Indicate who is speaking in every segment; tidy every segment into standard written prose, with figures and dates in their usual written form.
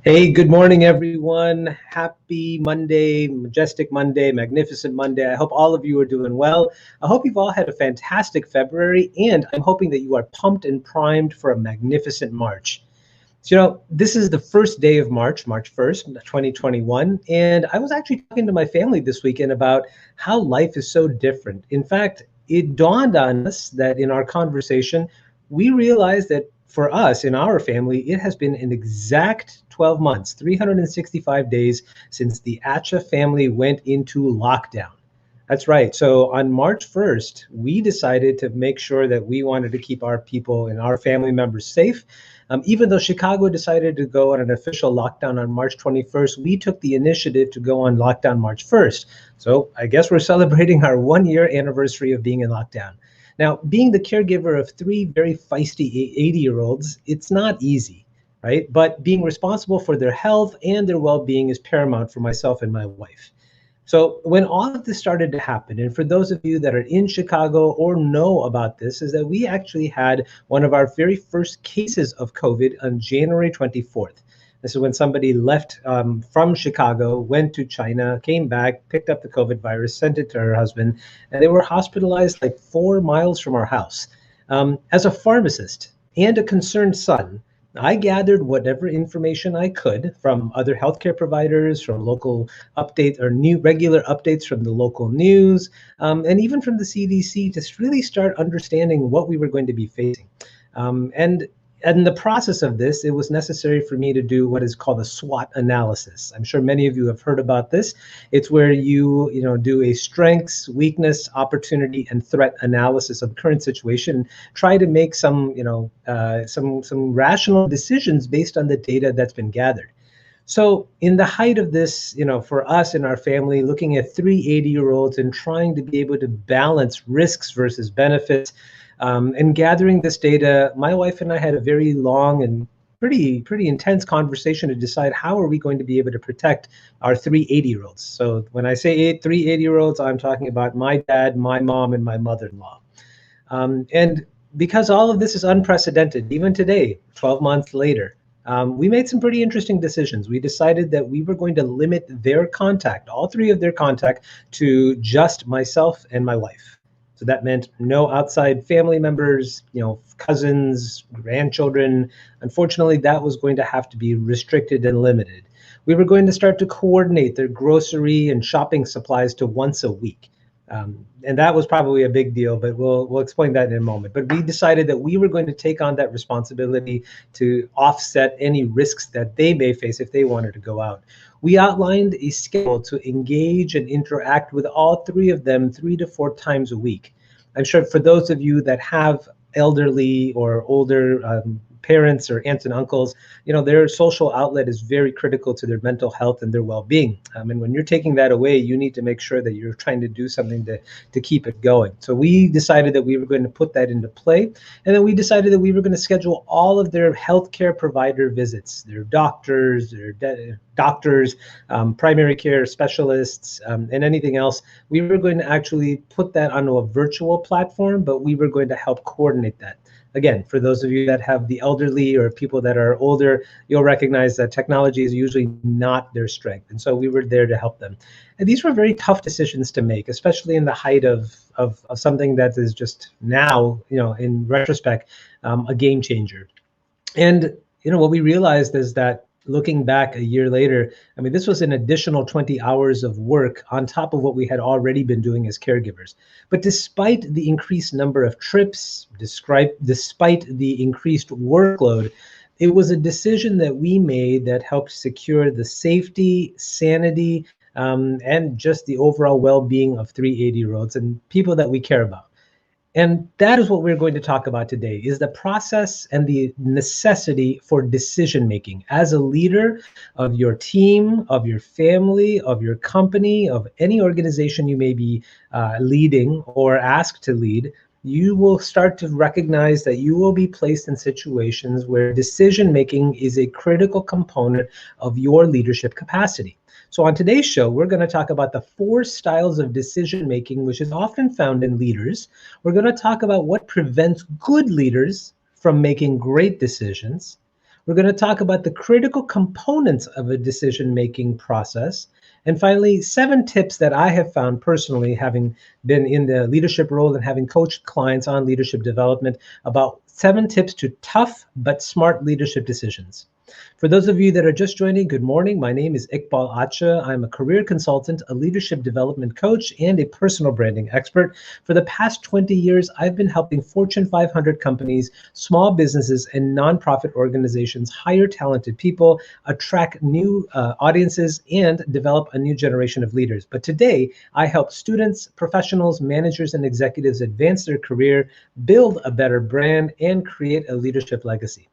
Speaker 1: Hey, good morning, everyone. Happy Monday, majestic Monday, magnificent Monday. I hope all of you are doing well. I hope you've all had a fantastic February, and I'm hoping that you are pumped and primed for a magnificent March. This is the first day of March, March 1st, 2021, and I was actually talking to my family this weekend about how life is so different. In fact, it dawned on us that in our conversation, we realized that for us in our family, it has been an exact 12 months, 365 days since the Atcha family went into lockdown. That's right. So on March 1st, we decided to make sure that we wanted to keep our people and our family members safe. Even though Chicago decided to go on an official lockdown on March 21st, we took the initiative to go on lockdown March 1st. So I guess we're celebrating our 1 year anniversary of being in lockdown. Now, being the caregiver of three very feisty 80-year-olds, it's not easy, right? But being responsible for their health and their well being is paramount for myself and my wife. So when all of this started to happen, and for those of you that are in Chicago or know about this, is that we actually had one of our very first cases of COVID on January 24th. This is when somebody left from Chicago, went to China, came back, picked up the COVID virus, sent it to her husband, and they were hospitalized like 4 miles from our house. As a pharmacist and a concerned son, I gathered whatever information I could from other healthcare providers, from local updates or new regular updates from the local news, and even from the CDC to really start understanding what we were going to be facing. And in the process of this, it was necessary for me to do what is called a SWOT analysis. I'm sure many of you have heard about this. It's where you do a strengths, weakness, opportunity, and threat analysis of the current situation. Try to make some rational decisions based on the data that's been gathered. So, in the height of this, for us in our family, looking at three 80-year-olds and trying to be able to balance risks versus benefits, and gathering this data, my wife and I had a very long and pretty intense conversation to decide how are we going to be able to protect our three 80-year-olds. So when I say three 80-year-olds, I'm talking about my dad, my mom, and my mother-in-law. And because all of this is unprecedented, even today, 12 months later, we made some pretty interesting decisions. We decided that we were going to limit their contact, all three of their contact, to just myself and my wife. So that meant no outside family members, cousins, grandchildren. Unfortunately, that was going to have to be restricted and limited. We were going to start to coordinate their grocery and shopping supplies to once a week. And that was probably a big deal, but we'll explain that in a moment. But we decided that we were going to take on that responsibility to offset any risks that they may face if they wanted to go out. We outlined a schedule to engage and interact with all three of them 3 to 4 times a week. I'm sure for those of you that have elderly or older parents or aunts and uncles, their social outlet is very critical to their mental health and their well-being. And when you're taking that away, you need to make sure that you're trying to do something to keep it going. So we decided that we were going to put that into play. And then we decided that we were going to schedule all of their healthcare provider visits, their doctors, primary care specialists, and anything else. We were going to actually put that onto a virtual platform, but we were going to help coordinate that. Again, for those of you that have the elderly or people that are older, you'll recognize that technology is usually not their strength. And so we were there to help them. And these were very tough decisions to make, especially in the height of something that is just now, in retrospect, a game changer. And, what we realized is that looking back a year later, I mean, this was an additional 20 hours of work on top of what we had already been doing as caregivers. But despite the increased number of trips, despite the increased workload, it was a decision that we made that helped secure the safety, sanity, and just the overall well-being of three 80-year-olds and people that we care about. And that is what we're going to talk about today, is the process and the necessity for decision making as a leader of your team, of your family, of your company, of any organization you may be leading or asked to lead. You will start to recognize that you will be placed in situations where decision making is a critical component of your leadership capacity. So on today's show, we're going to talk about the 4 styles of decision making, which is often found in leaders. We're going to talk about what prevents good leaders from making great decisions. We're going to talk about the critical components of a decision-making process. And finally, 7 tips that I have found personally, having been in the leadership role and having coached clients on leadership development, about 7 tips to tough but smart leadership decisions. For those of you that are just joining, good morning. My name is Iqbal Atcha. I'm a career consultant, a leadership development coach, and a personal branding expert. For the past 20 years, I've been helping Fortune 500 companies, small businesses, and nonprofit organizations hire talented people, attract new audiences, and develop a new generation of leaders. But today, I help students, professionals, managers, and executives advance their career, build a better brand, and create a leadership legacy.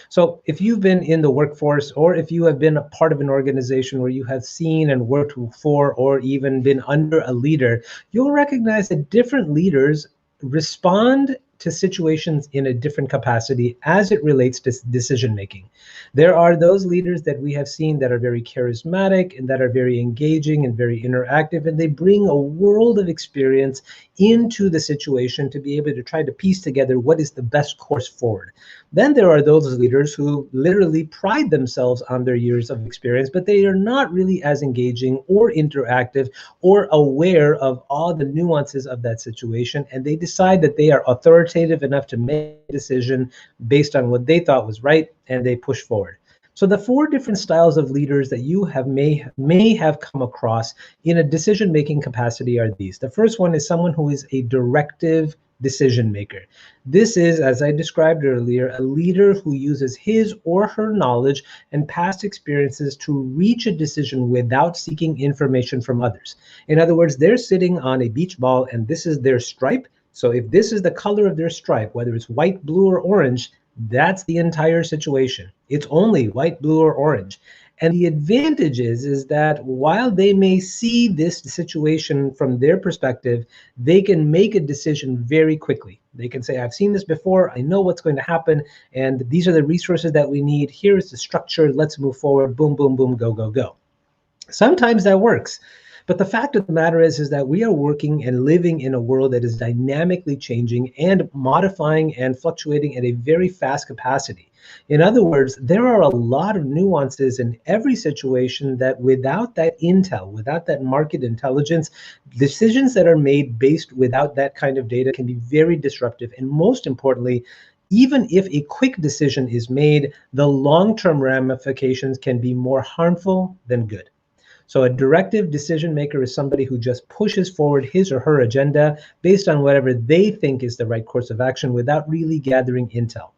Speaker 1: So if you've been in the workforce, or if you have been a part of an organization where you have seen and worked for, or even been under a leader, you'll recognize that different leaders respond to situations in a different capacity as it relates to decision making. There are those leaders that we have seen that are very charismatic and that are very engaging and very interactive, and they bring a world of experience into the situation to be able to try to piece together what is the best course forward. Then there are those leaders who literally pride themselves on their years of experience, but they are not really as engaging or interactive or aware of all the nuances of that situation. And they decide that they are authoritative enough to make a decision based on what they thought was right, and they push forward. So the 4 different styles of leaders that you may have come across in a decision-making capacity are these. The first one is someone who is a directive decision maker. This is, as I described earlier, a leader who uses his or her knowledge and past experiences to reach a decision without seeking information from others. In other words, they're sitting on a beach ball and this is their stripe. So if this is the color of their stripe, whether it's white, blue, or orange, that's the entire situation. It's only white, blue, or orange. And the advantage is that while they may see this situation from their perspective, they can make a decision very quickly. They can say, I've seen this before, I know what's going to happen, and these are the resources that we need. Here is the structure, let's move forward, boom, boom, boom, go, go, go. Sometimes that works. But the fact of the matter is that we are working and living in a world that is dynamically changing and modifying and fluctuating at a very fast capacity. In other words, there are a lot of nuances in every situation that without that intel, without that market intelligence, decisions that are made based without that kind of data can be very disruptive. And most importantly, even if a quick decision is made, the long-term ramifications can be more harmful than good. So a directive decision maker is somebody who just pushes forward his or her agenda based on whatever they think is the right course of action without really gathering intel.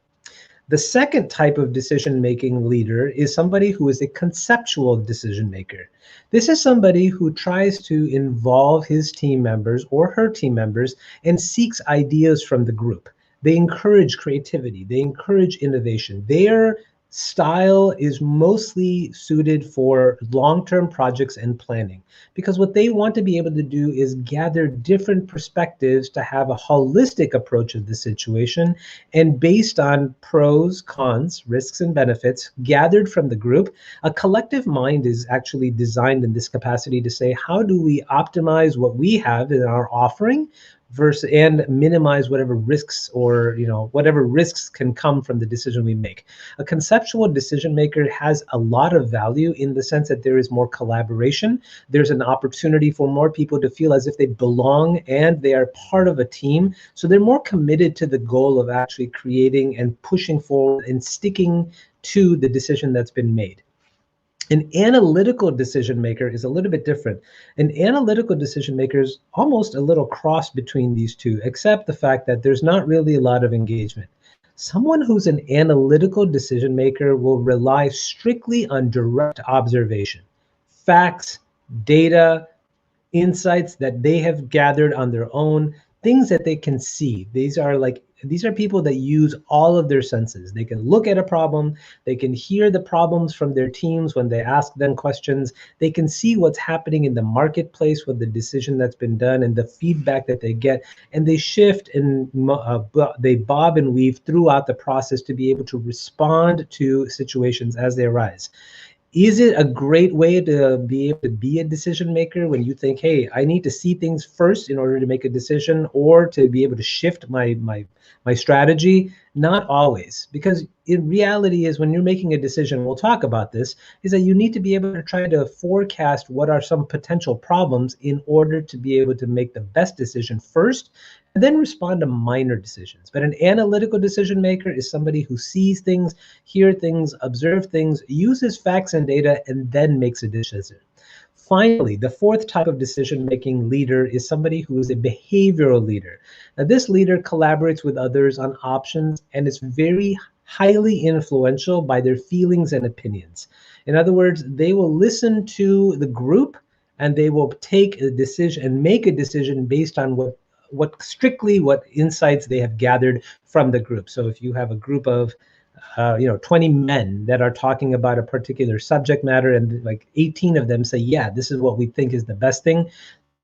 Speaker 1: The second type of decision-making leader is somebody who is a conceptual decision maker. This is somebody who tries to involve his team members or her team members and seeks ideas from the group. They encourage creativity. They encourage innovation. Their style is mostly suited for long-term projects and planning, because what they want to be able to do is gather different perspectives to have a holistic approach of the situation, and based on pros, cons, risks, and benefits gathered from the group, a collective mind is actually designed in this capacity to say, how do we optimize what we have in our offering versus and minimize whatever risks or whatever risks can come from the decision we make. A conceptual decision maker has a lot of value in the sense that there is more collaboration. There's an opportunity for more people to feel as if they belong and they are part of a team. So they're more committed to the goal of actually creating and pushing forward and sticking to the decision that's been made. An analytical decision maker is a little bit different. An analytical decision maker is almost a little cross between these two, except the fact that there's not really a lot of engagement. Someone who's an analytical decision maker will rely strictly on direct observation, facts, data, insights that they have gathered on their own, things that they can see. These are people that use all of their senses. They can look at a problem, they can hear the problems from their teams when they ask them questions, they can see what's happening in the marketplace with the decision that's been done and the feedback that they get, and they shift and they bob and weave throughout the process to be able to respond to situations as they arise. Is it a great way to be able to be a decision maker when you think, hey, I need to see things first in order to make a decision or to be able to shift my strategy? Not always, because in reality is when you're making a decision, we'll talk about this, is that you need to be able to try to forecast what are some potential problems in order to be able to make the best decision first and then respond to minor decisions. But an analytical decision maker is somebody who sees things, hears things, observes things, uses facts and data, and then makes a decision. Finally, the fourth type of decision-making leader is somebody who is a behavioral leader. Now, this leader collaborates with others on options and is very highly influential by their feelings and opinions. In other words, they will listen to the group and they will take a decision and make a decision based on what insights they have gathered from the group. So if you have a group of 20 men that are talking about a particular subject matter and like 18 of them say, yeah, this is what we think is the best thing,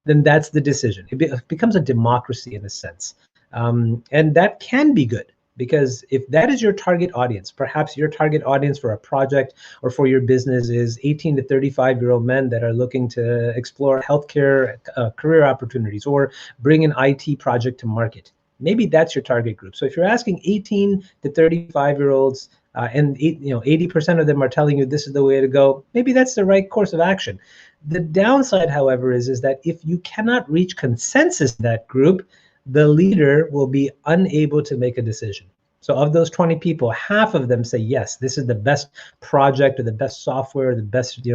Speaker 1: then that's the decision. It becomes a democracy in a sense. And that can be good because if that is your target audience, perhaps your target audience for a project or for your business is 18 to 35-year-old men that are looking to explore healthcare career opportunities or bring an IT project to market. Maybe that's your target group. So if you're asking 18 to 35-year-olds and 80% of them are telling you this is the way to go, maybe that's the right course of action. The downside, however, is that if you cannot reach consensus in that group, the leader will be unable to make a decision. So of those 20 people, half of them say, yes, this is the best project or the best software, the best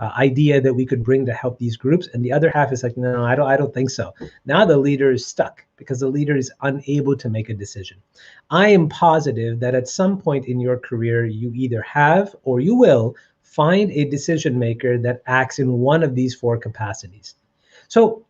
Speaker 1: idea that we could bring to help these groups. And the other half is like, no, I don't think so. Now the leader is stuck because the leader is unable to make a decision. I am positive that at some point in your career, you either have or you will find a decision maker that acts in one of these four capacities. So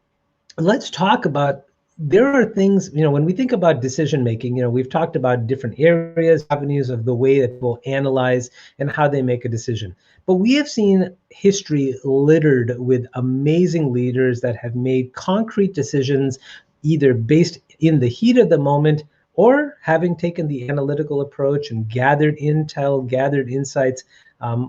Speaker 1: let's talk about, there are things, when we think about decision making, we've talked about different areas, avenues of the way that people analyze and how they make a decision. But we have seen history littered with amazing leaders that have made concrete decisions, either based in the heat of the moment or having taken the analytical approach and gathered intel, gathered insights,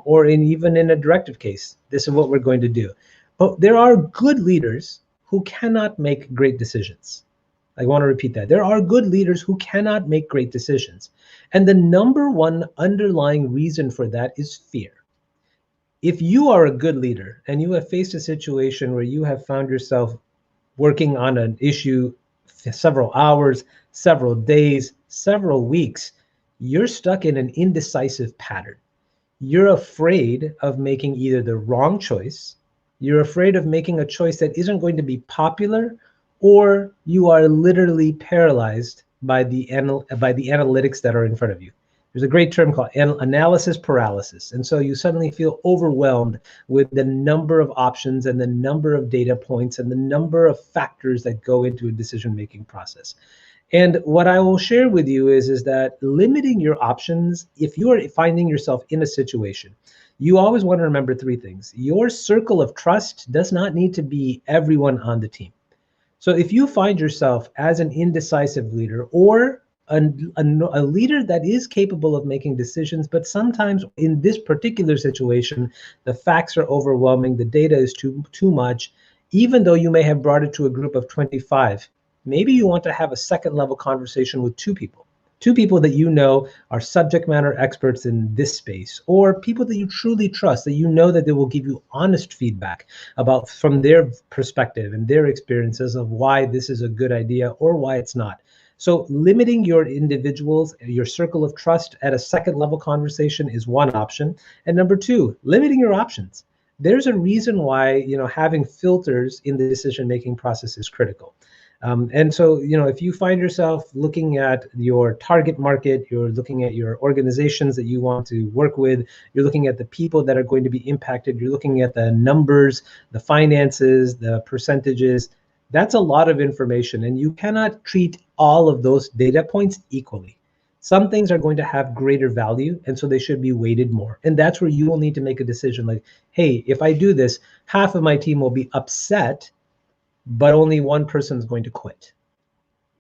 Speaker 1: or even in a directive case, this is what we're going to do. But there are good leaders who cannot make great decisions. I want to repeat that. There are good leaders who cannot make great decisions. And the number one underlying reason for that is fear. If you are a good leader and you have faced a situation where you have found yourself working on an issue for several hours, several days, several weeks, you're stuck in an indecisive pattern. You're afraid of making either the wrong choice, you're afraid of making a choice that isn't going to be popular, or you are literally paralyzed by the analytics that are in front of you. There's a great term called analysis paralysis. And so you suddenly feel overwhelmed with the number of options and the number of data points and the number of factors that go into a decision-making process. And what I will share with you is that limiting your options, if you are finding yourself in a situation, you always want to remember three things. Your circle of trust does not need to be everyone on the team. So if you find yourself as an indecisive leader or a leader that is capable of making decisions, but sometimes in this particular situation, the facts are overwhelming, the data is too much, even though you may have brought it to a group of 25, maybe you want to have a second level conversation with two people that you know are subject matter experts in this space, or people that you truly trust, that you know that they will give you honest feedback about from their perspective and their experiences of why this is a good idea or why it's not. So limiting your individuals, your circle of trust at a second level conversation is one option. And number two, limiting your options. There's a reason why, having filters in the decision-making process is critical. And so, if you find yourself looking at your target market, you're looking at your organizations that you want to work with, you're looking at the people that are going to be impacted, you're looking at the numbers, the finances, the percentages, that's a lot of information. And you cannot treat all of those data points equally. Some things are going to have greater value, and so they should be weighted more. And that's where you will need to make a decision like, hey, if I do this, half of my team will be upset, but only one person is going to quit.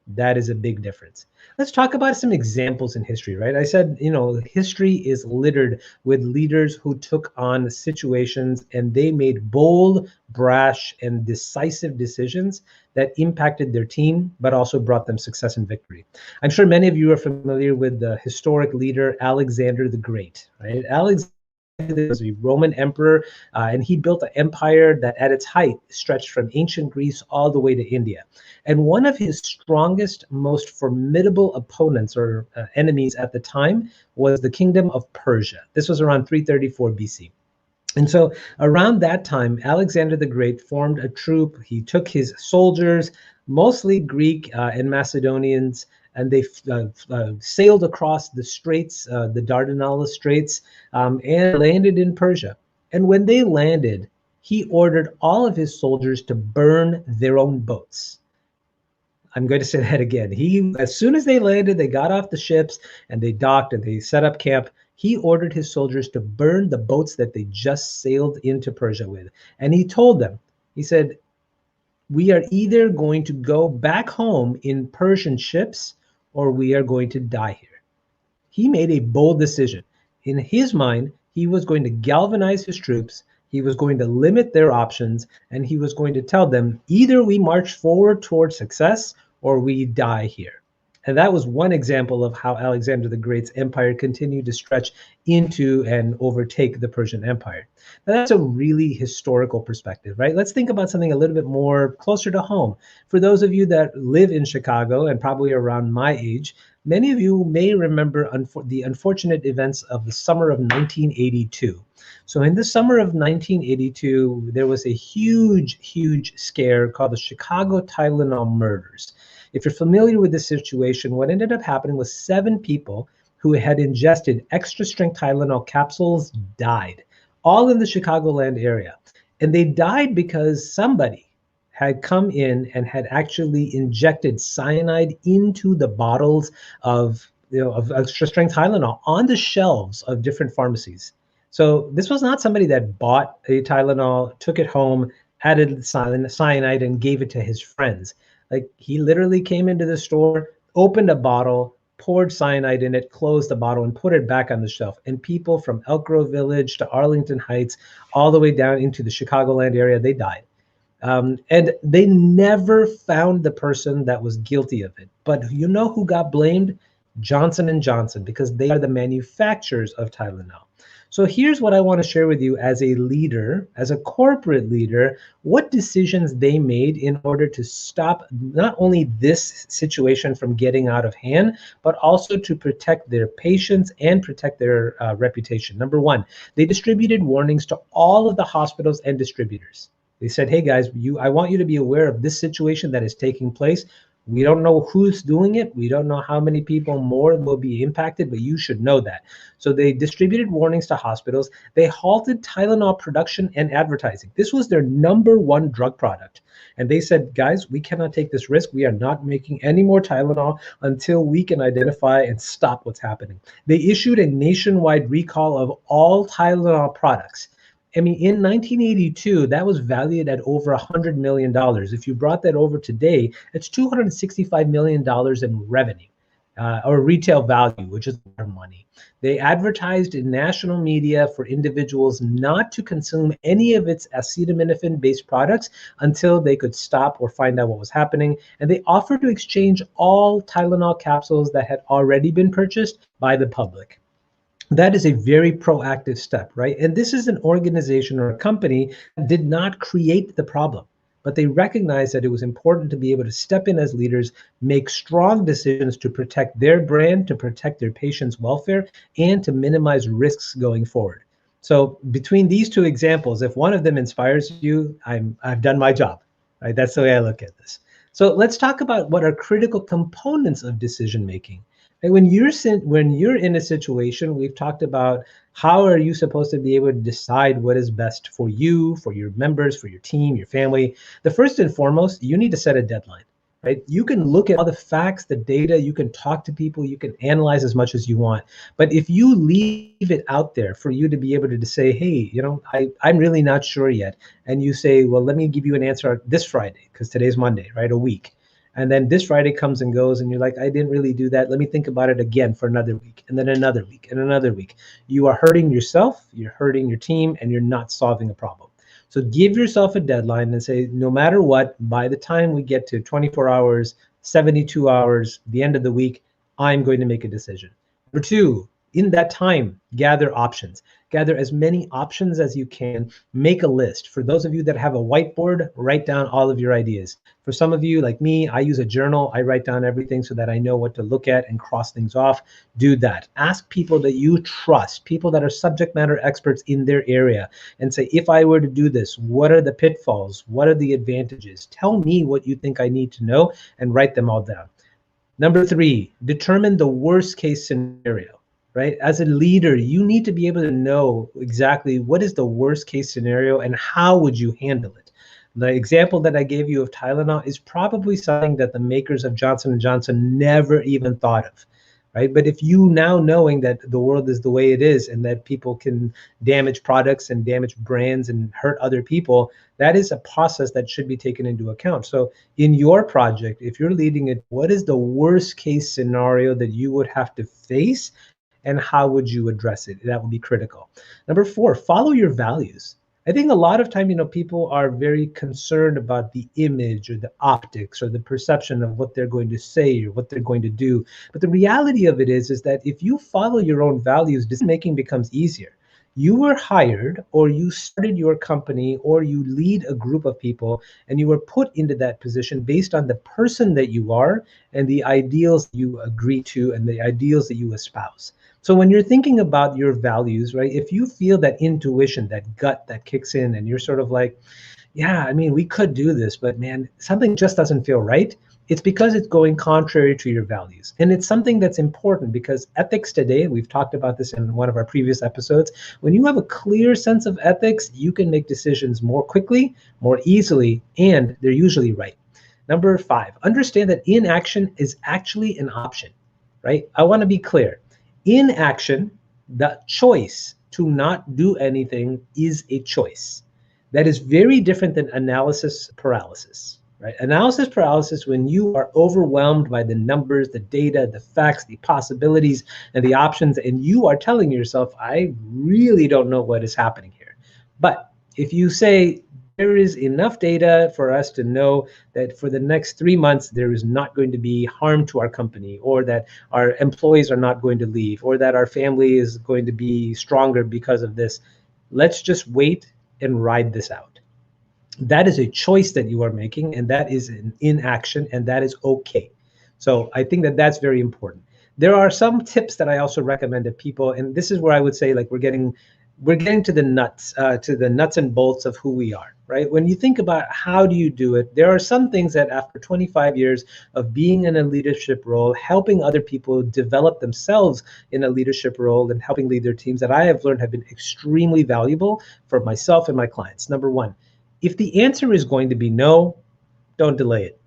Speaker 1: That is a big difference. Let's talk about some examples in history, right? I said, history is littered with leaders who took on situations and they made bold, brash, and decisive decisions that impacted their team, but also brought them success and victory. I'm sure many of you are familiar with the historic leader Alexander the Great, right? Alexander was a Roman emperor, and he built an empire that at its height stretched from ancient Greece all the way to India. And one of his strongest, most formidable opponents or enemies at the time was the kingdom of Persia. This was around 334 BC. And so around that time, Alexander the Great formed a troop. He took his soldiers, mostly Greek and Macedonians, and they sailed across the straits, the Dardanelles Straits, and landed in Persia. And when they landed, he ordered all of his soldiers to burn their own boats. I'm going to say that again. As soon as they landed, they got off the ships and they docked and they set up camp. He ordered his soldiers to burn the boats that they just sailed into Persia with. And he told them, he said, we are either going to go back home in Persian ships or we are going to die here. He made a bold decision. In his mind, he was going to galvanize his troops. He was going to limit their options, and he was going to tell them either we march forward towards success or we die here. And that was one example of how Alexander the Great's empire continued to stretch into and overtake the Persian Empire. Now, that's a really historical perspective, right? Let's think about something a little bit more closer to home. For those of you that live in Chicago and probably around my age, many of you may remember the unfortunate events of the summer of 1982. So in the summer of 1982, there was a huge, huge scare called the Chicago Tylenol murders. If you're familiar with this situation, what ended up happening was 7 people who had ingested extra strength Tylenol capsules died, all in the Chicagoland area. And they died because somebody had come in and had actually injected cyanide into the bottles of extra strength Tylenol on the shelves of different pharmacies. So this was not somebody that bought a Tylenol, took it home, added cyanide, and gave it to his friends. Like, he literally came into the store, opened a bottle, poured cyanide in it, closed the bottle, and put it back on the shelf. And people from Elk Grove Village to Arlington Heights, all the way down into the Chicagoland area, they died. And they never found the person that was guilty of it. But you know who got blamed? Johnson and Johnson, because they are the manufacturers of Tylenol. So here's what I want to share with you as a leader, as a corporate leader, what decisions they made in order to stop not only this situation from getting out of hand, but also to protect their patients and protect their reputation. Number one, they distributed warnings to all of the hospitals and distributors. They said, hey guys, I want you to be aware of this situation that is taking place. We don't know who's doing it. We don't know how many people more will be impacted, but you should know that. So they distributed warnings to hospitals. They halted Tylenol production and advertising. This was their number one drug product. And they said, guys, we cannot take this risk. We are not making any more Tylenol until we can identify and stop what's happening. They issued a nationwide recall of all Tylenol products. I mean, in 1982, that was valued at over $100 million. If you brought that over today, it's $265 million in revenue, or retail value, which is our money. They advertised in national media for individuals not to consume any of its acetaminophen-based products until they could stop or find out what was happening. And they offered to exchange all Tylenol capsules that had already been purchased by the public. That is a very proactive step, right? And this is an organization or a company that did not create the problem, but they recognized that it was important to be able to step in as leaders, make strong decisions to protect their brand, to protect their patients' welfare, and to minimize risks going forward. So between these two examples, if one of them inspires you, I've done my job, right? That's the way I look at this. So let's talk about what are critical components of decision making. And when you're in a situation, we've talked about how are you supposed to be able to decide what is best for you, for your members, for your team, your family. The first and foremost, you need to set a deadline, right? You can look at all the facts, the data, you can talk to people, you can analyze as much as you want. But if you leave it out there for you to be able to say, hey, I'm really not sure yet. And you say, well, let me give you an answer this Friday, because today's Monday, right? A week. And then this Friday comes and goes, and you're like, I didn't really do that. Let me think about it again for another week, and then another week, and another week. You are hurting yourself, you're hurting your team, and you're not solving a problem. So give yourself a deadline and say, no matter what, by the time we get to 24 hours, 72 hours, the end of the week, I'm going to make a decision. Number two, in that time, gather options. Gather as many options as you can. Make a list. For those of you that have a whiteboard, write down all of your ideas. For some of you, like me, I use a journal. I write down everything so that I know what to look at and cross things off. Do that. Ask people that you trust, people that are subject matter experts in their area, and say, if I were to do this, what are the pitfalls? What are the advantages? Tell me what you think I need to know, and write them all down. Number three, determine the worst case scenario, right? As a leader, you need to be able to know exactly what is the worst case scenario and how would you handle it. The example that I gave you of Tylenol is probably something that the makers of Johnson & Johnson never even thought of, right? But if you now knowing that the world is the way it is and that people can damage products and damage brands and hurt other people, that is a process that should be taken into account. So in your project, if you're leading it, what is the worst case scenario that you would have to face and how would you address it? That would be critical. Number four, follow your values. I think a lot of time, people are very concerned about the image or the optics or the perception of what they're going to say or what they're going to do. But the reality of it is that if you follow your own values, decision making becomes easier. You were hired, or you started your company, or you lead a group of people, and you were put into that position based on the person that you are and the ideals you agree to and the ideals that you espouse. So when you're thinking about your values, right, if you feel that intuition, that gut that kicks in, and you're sort of like, yeah, I mean, we could do this, but man, something just doesn't feel right. It's because it's going contrary to your values. And it's something that's important because ethics today, we've talked about this in one of our previous episodes, when you have a clear sense of ethics, you can make decisions more quickly, more easily, and they're usually right. Number five, understand that inaction is actually an option, right? I want to be clear. Inaction, the choice to not do anything, is a choice. That is very different than analysis paralysis, right? Analysis paralysis, when you are overwhelmed by the numbers, the data, the facts, the possibilities, and the options, and you are telling yourself, I really don't know what is happening here. But if you say, there is enough data for us to know that for the next 3 months, there is not going to be harm to our company, or that our employees are not going to leave, or that our family is going to be stronger because of this. Let's just wait and ride this out. That is a choice that you are making, and that is an inaction, and that is okay. So I think that that's very important. There are some tips that I also recommend to people, and this is where I would say, like, we're getting to the nuts and bolts of who we are, right? When you think about how do you do it, there are some things that after 25 years of being in a leadership role, helping other people develop themselves in a leadership role and helping lead their teams, that I have learned have been extremely valuable for myself and my clients. Number one, if the answer is going to be no, don't delay it.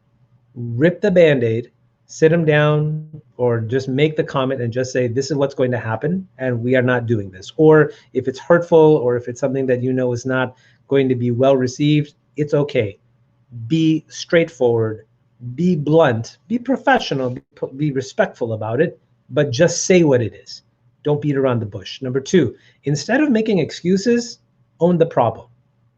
Speaker 1: Rip the Band-Aid, sit them down, or just make the comment and just say, this is what's going to happen, and we are not doing this. Or if it's hurtful, or if it's something that is not going to be well received, it's okay. Be straightforward, be blunt, be professional, be respectful about it, but just say what it is. Don't beat around the bush. Number two, instead of making excuses, own the problem.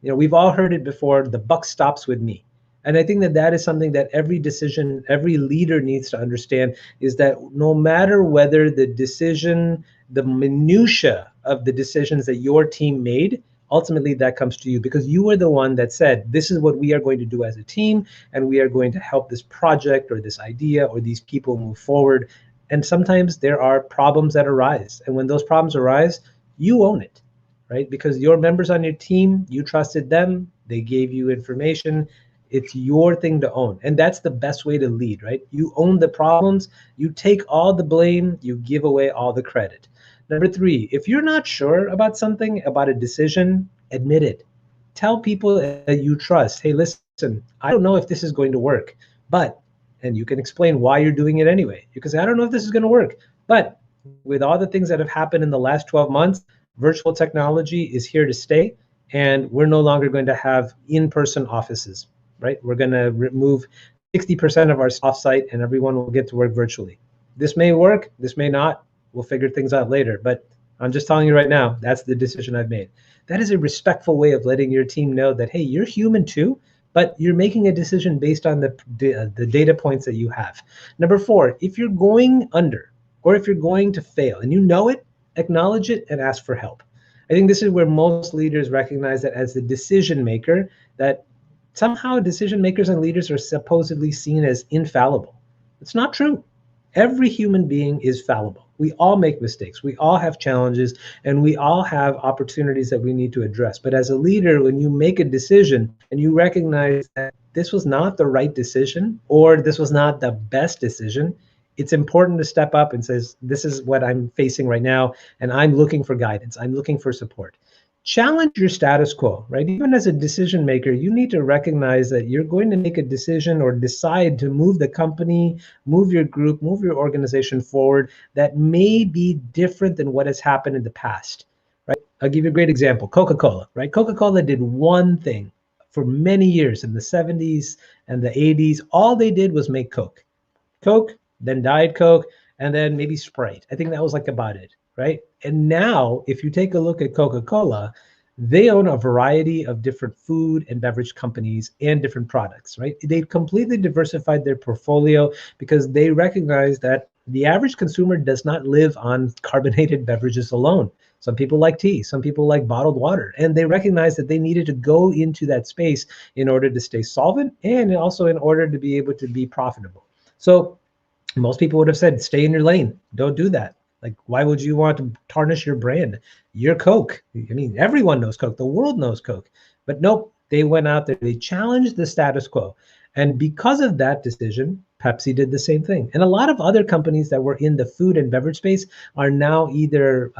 Speaker 1: We've all heard it before, the buck stops with me. And I think that that is something that every leader needs to understand, is that no matter whether the decision, the minutia of the decisions that your team made, ultimately that comes to you, because you are the one that said, this is what we are going to do as a team, and we are going to help this project or this idea or these people move forward. And sometimes there are problems that arise. And when those problems arise, you own it, right? Because your members on your team, you trusted them, they gave you information. It's your thing to own. And that's the best way to lead, right? You own the problems, you take all the blame, you give away all the credit. Number three, if you're not sure about something, about a decision, admit it. Tell people that you trust, hey, listen, I don't know if this is going to work, but, and you can explain why you're doing it anyway. You can say, I don't know if this is going to work, but with all the things that have happened in the last 12 months, virtual technology is here to stay, and we're no longer going to have in-person offices. Right? We're going to remove 60% of our offsite and everyone will get to work virtually. This may work, this may not. We'll figure things out later. But I'm just telling you right now, that's the decision I've made. That is a respectful way of letting your team know that, hey, you're human too, but you're making a decision based on the data points that you have. Number 4, if you're going under or if you're going to fail and you know it, acknowledge it and ask for help. I think this is where most leaders recognize that as the decision maker, that somehow decision makers and leaders are supposedly seen as infallible. It's not true. Every human being is fallible. We all make mistakes. We all have challenges, and we all have opportunities that we need to address. But as a leader, when you make a decision and you recognize that this was not the right decision or this was not the best decision, it's important to step up and says, this is what I'm facing right now, and I'm looking for guidance. I'm looking for support. Challenge your status quo, right? Even as a decision maker, you need to recognize that you're going to make a decision or decide to move the company, move your group, move your organization forward that may be different than what has happened in the past, right? I'll give you a great example, Coca-Cola, right? Coca-Cola did one thing for many years in the 70s and the 80s. All they did was make Coke, then Diet Coke, and then maybe Sprite. I think that was like about it, right? And now, if you take a look at Coca-Cola, they own a variety of different food and beverage companies and different products, right? They've completely diversified their portfolio because they recognize that the average consumer does not live on carbonated beverages alone. Some people like tea, some people like bottled water, and they recognize that they needed to go into that space in order to stay solvent and also in order to be able to be profitable. So most people would have said, stay in your lane, don't do that. Like, why would you want to tarnish your brand? You're Coke. I mean, everyone knows Coke. The world knows Coke. But nope, they went out there. They challenged the status quo. And because of that decision, Pepsi did the same thing. And a lot of other companies that were in the food and beverage space are now either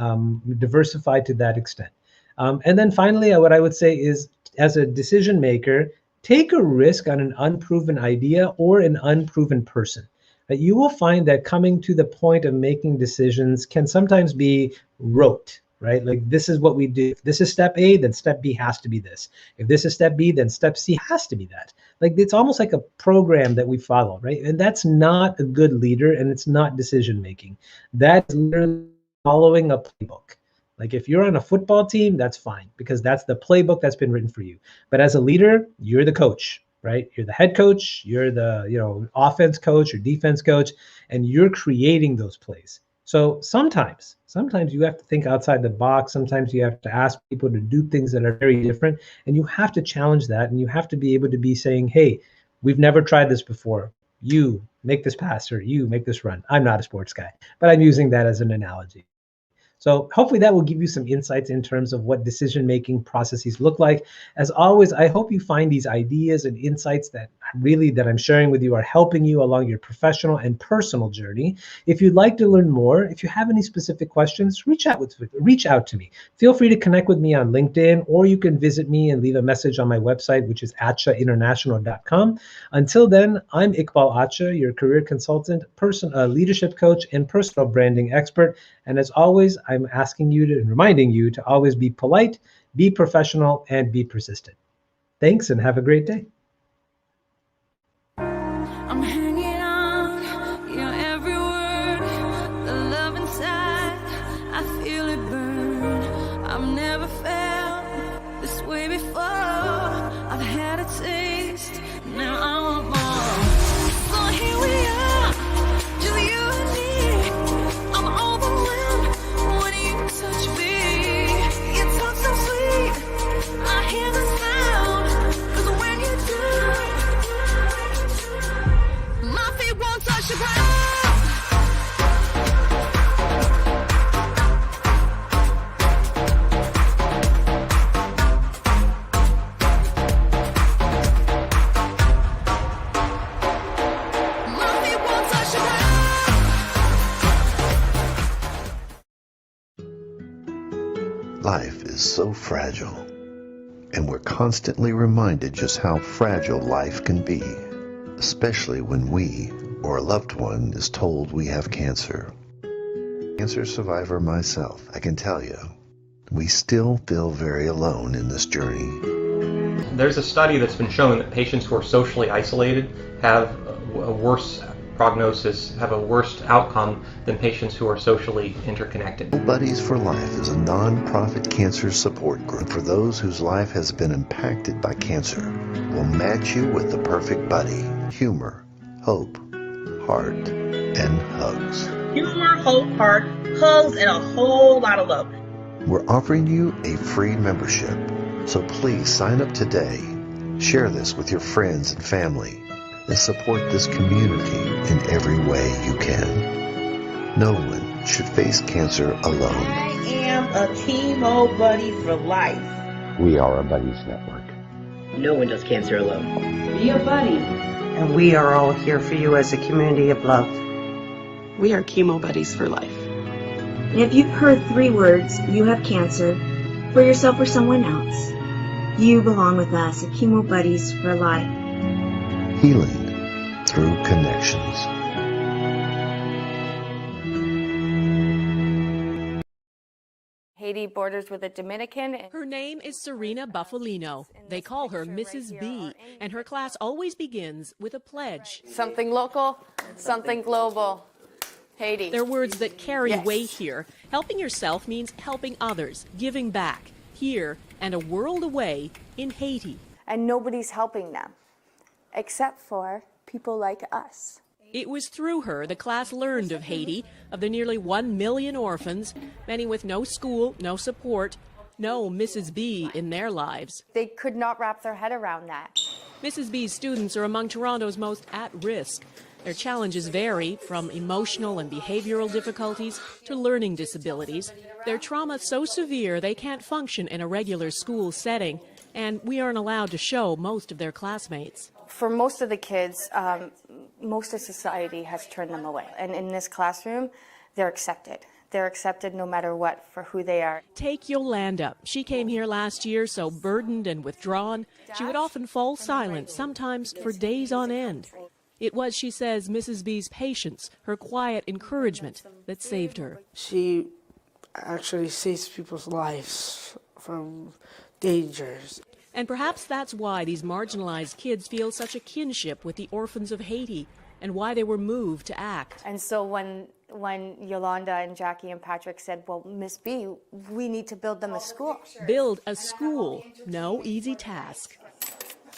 Speaker 1: diversified to that extent. And then finally, what I would say is, as a decision maker, take a risk on an unproven idea or an unproven person. You will find that coming to the point of making decisions can sometimes be rote, right? Like, this is what we do. If this is step A, then step B has to be this. If this is step B, then step C has to be that. Like, it's almost like a program that we follow, right? And that's not a good leader, and it's not decision making. That's literally following a playbook. Like, if you're on a football team, that's fine, because that's the playbook that's been written for you. But as a leader, you're the coach, right? You're the head coach, you're the offense coach or defense coach, and you're creating those plays. So sometimes you have to think outside the box. Sometimes you have to ask people to do things that are very different, and you have to challenge that, and you have to be able to be saying, hey, we've never tried this before. You make this pass, or you make this run. I'm not a sports guy, but I'm using that as an analogy. So hopefully that will give you some insights in terms of what decision-making processes look like. As always, I hope you find these ideas and insights that I'm sharing with you are helping you along your professional and personal journey. If you'd like to learn more, if you have any specific questions, reach out to me. Feel free to connect with me on LinkedIn, or you can visit me and leave a message on my website, which is atchainternational.com. Until then, I'm Iqbal Atcha, your career consultant, leadership coach, and personal branding expert. And as always, I'm asking you and reminding you to always be polite, be professional, and be persistent. Thanks, and have a great day.
Speaker 2: I'm hanging on your every word, the love inside, I feel it burn. I've never felt this way before. I've had a taste, now I want more. So here we are, just you and me. I'm overwhelmed when you touch me. You talk so sweet, I hear the sound, 'cause when you do, my feet won't touch the ground. My feet won't touch the ground.
Speaker 3: Life is so fragile, and we're constantly reminded just how fragile life can be, especially when we or a loved one is told we have cancer. Cancer survivor myself, I can tell you, we still feel very alone in this journey.
Speaker 4: There's a study that's been shown that patients who are socially isolated have a worse prognosis, have a worse outcome than patients who are socially interconnected.
Speaker 3: Buddies for Life is a non-profit cancer support group for those whose life has been impacted by cancer. We'll match you with the perfect buddy. Humor, hope, heart, and hugs.
Speaker 5: Humor, hope, heart, hugs, and a whole lot of love.
Speaker 3: We're offering you a free membership, so please sign up today. Share this with your friends and family, and support this community in every way you can. No one should face cancer alone.
Speaker 5: I am a chemo buddy for life.
Speaker 6: We are a Buddies Network.
Speaker 7: No one does cancer alone.
Speaker 8: Be a buddy.
Speaker 9: And we are all here for you as a community of love.
Speaker 8: We are chemo buddies for life.
Speaker 10: And if you've heard 3 words, you have cancer, for yourself or someone else, you belong with us at Chemo Buddies for Life.
Speaker 3: Healing through connections.
Speaker 11: Haiti borders with the Dominican.
Speaker 12: Her name is Serena Buffalino. They call her Mrs. B, and her class always begins with a pledge.
Speaker 11: Something local, something global. Haiti.
Speaker 12: They're words that carry weight here. Helping yourself means helping others, giving back, here and a world away in Haiti.
Speaker 11: And nobody's helping them, except for people like us.
Speaker 12: It was through her the class learned of Haiti, of the nearly 1 million orphans, many with no school, no support, no Mrs. B in their lives.
Speaker 11: They could not wrap their head around that.
Speaker 12: Mrs. B's students are among Toronto's most at risk. Their challenges vary from emotional and behavioral difficulties to learning disabilities. Their trauma so severe they can't function in a regular school setting, and we aren't allowed to show most of their classmates.
Speaker 11: For most of the kids, most of society has turned them away. And in this classroom, they're accepted. They're accepted no matter what for who they are.
Speaker 12: Take Yolanda. She came here last year so burdened and withdrawn, she would often fall silent, sometimes for days on end. It was, she says, Mrs. B's patience, her quiet encouragement, that saved her.
Speaker 9: She actually saves people's lives from dangers.
Speaker 12: And perhaps that's why these marginalized kids feel such a kinship with the orphans of Haiti, and why they were moved to act.
Speaker 11: And so when Yolanda and Jackie and Patrick said, well, Miss B, we need to build them a school.
Speaker 12: Build a school. No easy task.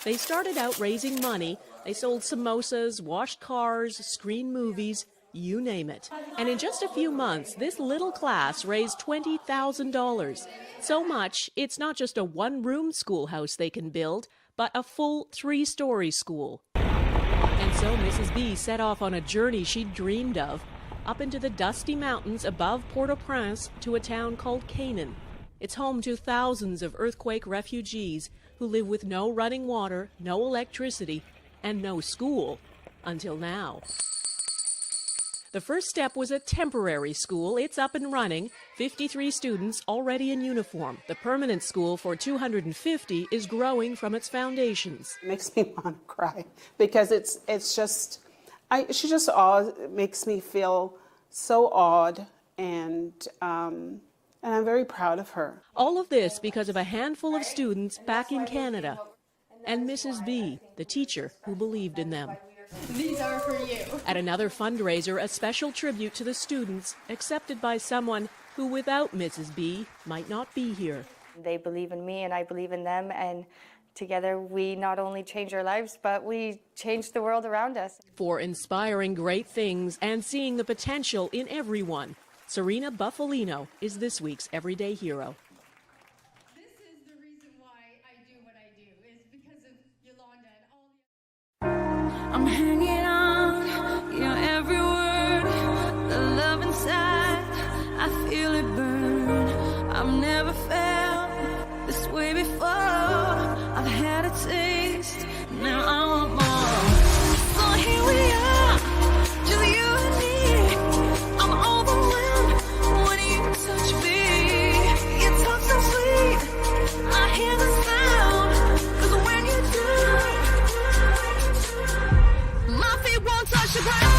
Speaker 12: They started out raising money. They sold samosas, washed cars, screened movies, you name it. And in just a few months, this little class raised $20,000. So much, it's not just a one-room schoolhouse they can build, but a full 3-story school. And so Mrs. B set off on a journey she'd dreamed of, up into the dusty mountains above Port-au-Prince to a town called Canaan. It's home to thousands of earthquake refugees who live with no running water, no electricity, and no school, until now. The first step was a temporary school. It's up and running. 53 students already in uniform. The permanent school for 250 is growing from its foundations.
Speaker 8: It makes me want to cry because she just makes me feel so awed, and I'm very proud of her.
Speaker 12: All of this because of a handful of students back in Canada and Mrs. B, the teacher who believed in them.
Speaker 2: These are for you.
Speaker 12: At another fundraiser, a special tribute to the students, accepted by someone who, without Mrs. B, might not be here.
Speaker 11: They believe in me and I believe in them, and together we not only change our lives, but we change the world around us.
Speaker 12: For inspiring great things and seeing the potential in everyone, Serena Buffalino is this week's Everyday Hero.
Speaker 2: This is the reason why I do what I do, is because of Yolanda and all the... I'm hanging on your every word, the love inside, I feel it burn. I've never felt this way before. I've had a taste, now I want more. So here we are, just you and me. I'm overwhelmed when you touch me. You talk so sweet, I hear the sound. 'Cause when you do, my feet won't touch the ground.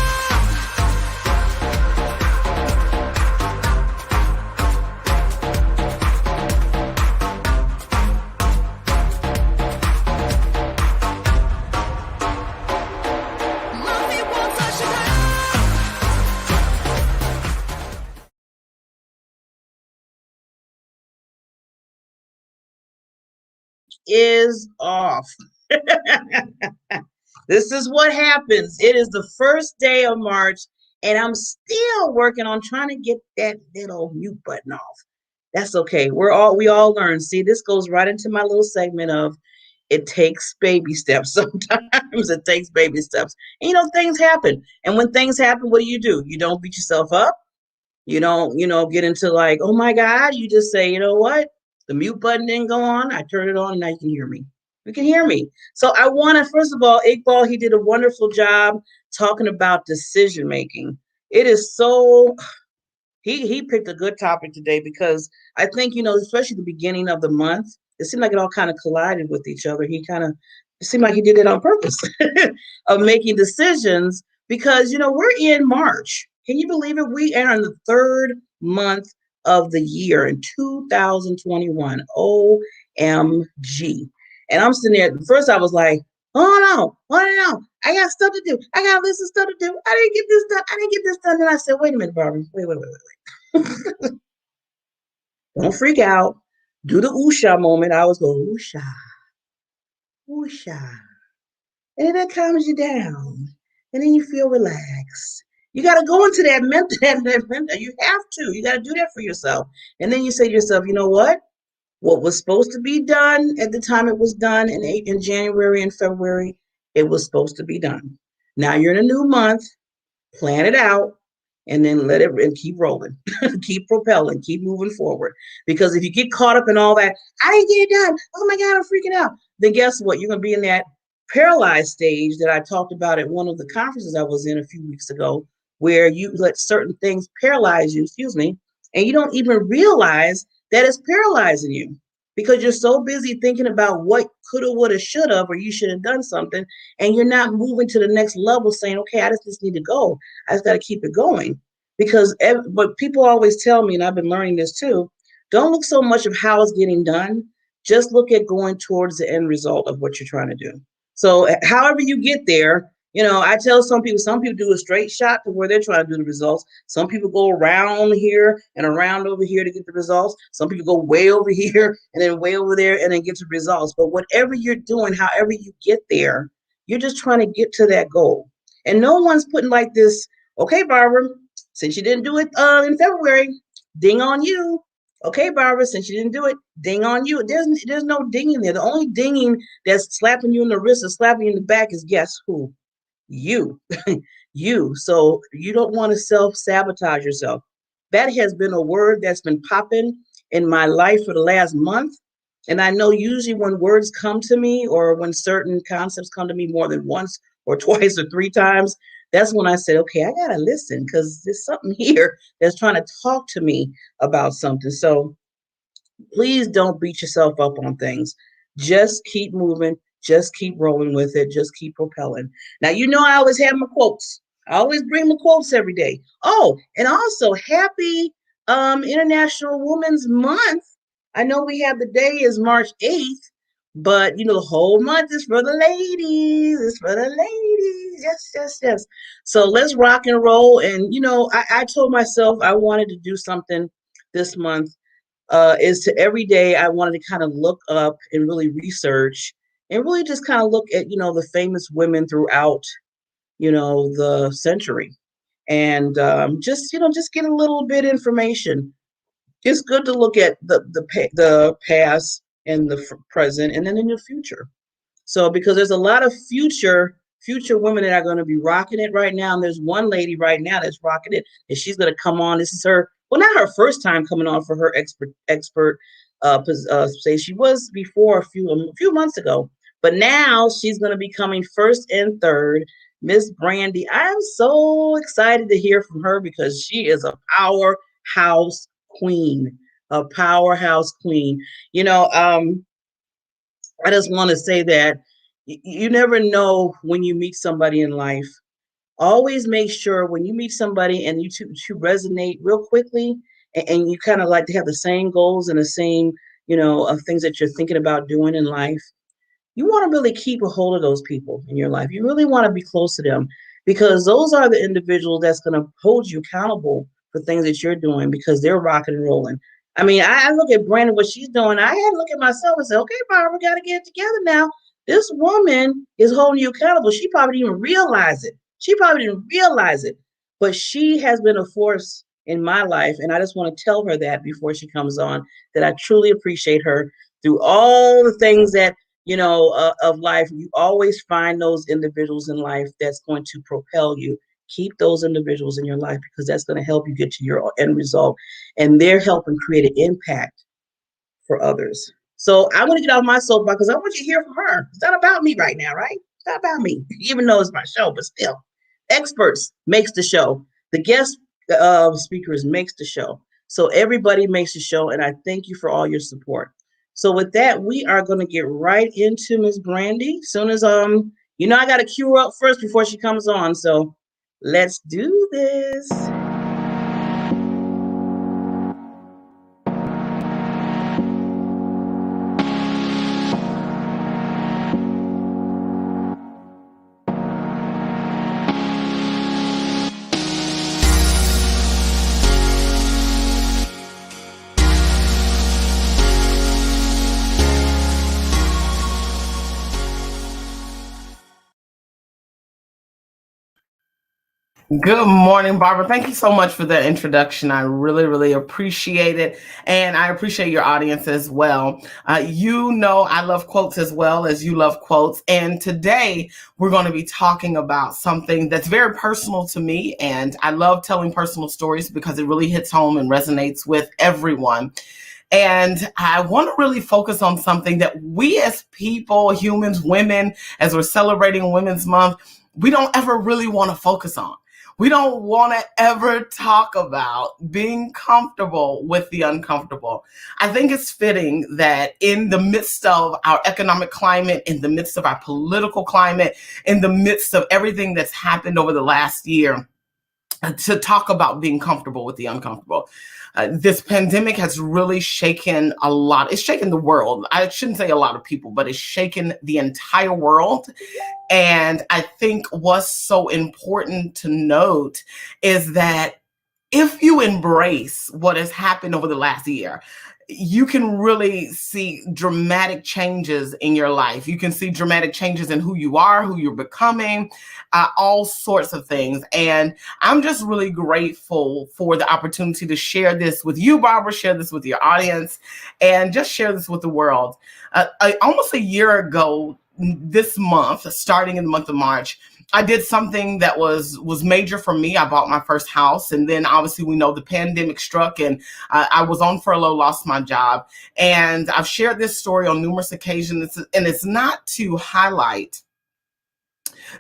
Speaker 5: is off. This is what happens. It is the first day of March, and I'm still working on trying to get that little mute button off. That's okay. We all learn. See, this goes right into my little segment of it takes baby steps. Sometimes it takes baby steps. And, things happen. And when things happen, what do? You don't beat yourself up. You don't, get into like, oh my God. You just say, you know what? The mute button didn't go on. I turned it on and now you can hear me. You can hear me. So I want to, first of all, Iqbal, he did a wonderful job talking about decision making. It is so, he picked a good topic today because I think, especially the beginning of the month, it seemed like it all kind of collided with each other. It seemed like he did it on purpose of making decisions because, we're in March. Can you believe it? We are in the third month of the year in 2021. OMG. And I'm sitting there. First, I was like, oh no. I got stuff to do. I got a list of stuff to do. I didn't get this done. And I said, wait a minute, Barbara. Wait. Don't freak out. Do the oosha moment. I was going, oosha. And then that calms you down. And then you feel relaxed. You got to go into that mental. You have to. You got to do that for yourself. And then you say to yourself, you know what? What was supposed to be done at the time it was done in January and February, it was supposed to be done. Now you're in a new month. Plan it out. And then let it and keep rolling, keep propelling, keep moving forward. Because if you get caught up in all that, I didn't get it done. Oh my God, I'm freaking out. Then guess what? You're going to be in that paralyzed stage that I talked about at one of the conferences I was in a few weeks ago, where you let certain things paralyze you, and you don't even realize that it's paralyzing you because you're so busy thinking about what coulda, woulda, shoulda, or you should have done something, and you're not moving to the next level saying, okay, I just need to go. I just got to keep it going. Because but people always tell me, and I've been learning this too, don't look so much of how it's getting done. Just look at going towards the end result of what you're trying to do. So however you get there, I tell some people do a straight shot to where they're trying to do the results. Some people go around here and around over here to get the results. Some people go way over here and then way over there and then get the results. But whatever you're doing, however you get there, you're just trying to get to that goal. And no one's putting like this, okay, Barbara, since you didn't do it in February, ding on you. Okay, Barbara, since you didn't do it, ding on you. There's no dinging there. The only dinging that's slapping you in the wrist or slapping you in the back is guess who? You. You. So you don't want to self-sabotage yourself. That has been a word that's been popping in my life for the last month. And I know usually when words come to me or when certain concepts come to me more than once or twice or three times, that's when I said, okay, I got to listen because there's something here that's trying to talk to me about something. So please don't beat yourself up on things. Just keep moving. Just keep rolling with it. Just keep propelling. Now, I always have my quotes. I always bring my quotes every day. Oh, and also happy International Women's Month. I know we have the day is March 8th, but the whole month is for the ladies. It's for the ladies. Yes. So let's rock and roll. And I told myself I wanted to do something this month. Is to every day I wanted to kind of look up and really research and really just kind of look at the famous women throughout the century and just get a little bit information. It's good to look at the past and the present and then in the future. So because there's a lot of future women that are going to be rocking it right now, and there's one lady right now that's rocking it, and she's going to come on. This is her, well, not her first time coming on for her expert say. She was before a few months ago, but now she's going to be coming first and third. Miss Brandi, I'm so excited to hear from her because she is a powerhouse queen, a powerhouse queen. I just want to say that you never know when you meet somebody in life. Always make sure when you meet somebody and you two resonate real quickly and you kind of like to have the same goals and the same, things that you're thinking about doing in life. You want to really keep a hold of those people in your life. You really want to be close to them because those are the individuals that's going to hold you accountable for things that you're doing because they're rocking and rolling. I mean, I look at Brandi, what she's doing. I had to look at myself and say, okay, Barbara, got to get it together now. This woman is holding you accountable. She probably didn't even realize it. But she has been a force in my life. And I just want to tell her that before she comes on, that I truly appreciate her through all the things that, of life. You always find those individuals in life that's going to propel you. Keep those individuals in your life, because that's going to help you get to your end result. And they're helping create an impact for others. So I want to get off my soapbox because I want you to hear from her. It's not about me right now, right? It's not about me, even though it's my show, but still. Experts makes the show. The guest speakers makes the show. So everybody makes the show, and I thank you for all your support. So with that, we are going to get right into Miss Brandi. Soon as I got to cue her up first before she comes on. So let's do this.
Speaker 6: Good morning, Barbara. Thank you so much for the introduction. I really, really appreciate it. And I appreciate your audience as well. I love quotes as well as you love quotes. And today we're going to be talking about something that's very personal to me. And I love telling personal stories because it really hits home and resonates with everyone. And I want to really focus on something that we as people, humans, women, as we're celebrating Women's Month, we don't ever really want to focus on. We don't want to ever talk about being comfortable with the uncomfortable. I think it's fitting that in the midst of our economic climate, in the midst of our political climate, in the midst of everything that's happened over the last year, to talk about being comfortable with the uncomfortable. This pandemic has really shaken a lot. It's shaken the world. I shouldn't say a lot of people, but it's shaken the entire world. And I think what's so important to note is that if you embrace what has happened over the last year, you can really see dramatic changes in your life. You can see dramatic changes in who you are, who you're becoming, all sorts of things. And I'm just really grateful for the opportunity to share this with you, Barbara, share this with your audience, and just share this with the world. Almost a year ago this month, starting in the month of March, I did something that was major for me. I bought my first house, and then obviously we know the pandemic struck, and I was on furlough, lost my job. And I've shared this story on numerous occasions, and it's not to highlight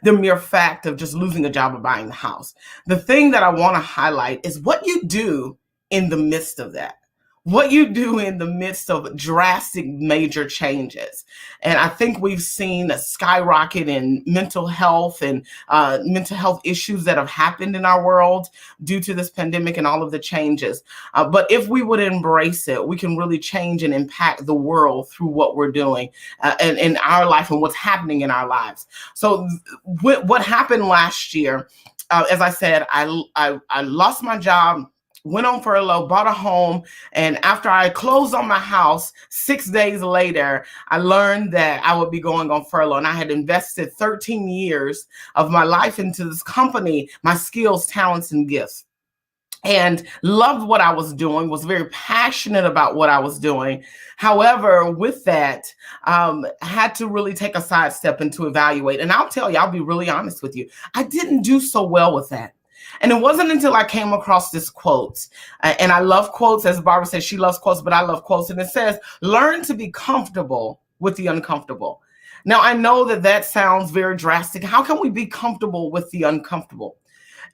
Speaker 6: the mere fact of just losing a job or buying the house. The thing that I want to highlight is what you do in the midst of that. What you do in the midst of drastic major changes. And I think we've seen a skyrocket in mental health and mental health issues that have happened in our world due to this pandemic and all of the changes. But if we would embrace it, we can really change and impact the world through what we're doing and in our life and what's happening in our lives. So what happened last year, as I said, I lost my job, went on furlough, bought a home, and after I closed on my house, 6 days later, I learned that I would be going on furlough, and I had invested 13 years of my life into this company, my skills, talents, and gifts, and loved what I was doing, was very passionate about what I was doing. However, with that, had to really take a sidestep and to evaluate. And I'll tell you, I'll be really honest with you, I didn't do so well with that. And it wasn't until I came across this quote, and I love quotes, as Barbara said, she loves quotes, but I love quotes. And it says, learn to be comfortable with the uncomfortable. Now, I know that sounds very drastic. How can we be comfortable with the uncomfortable?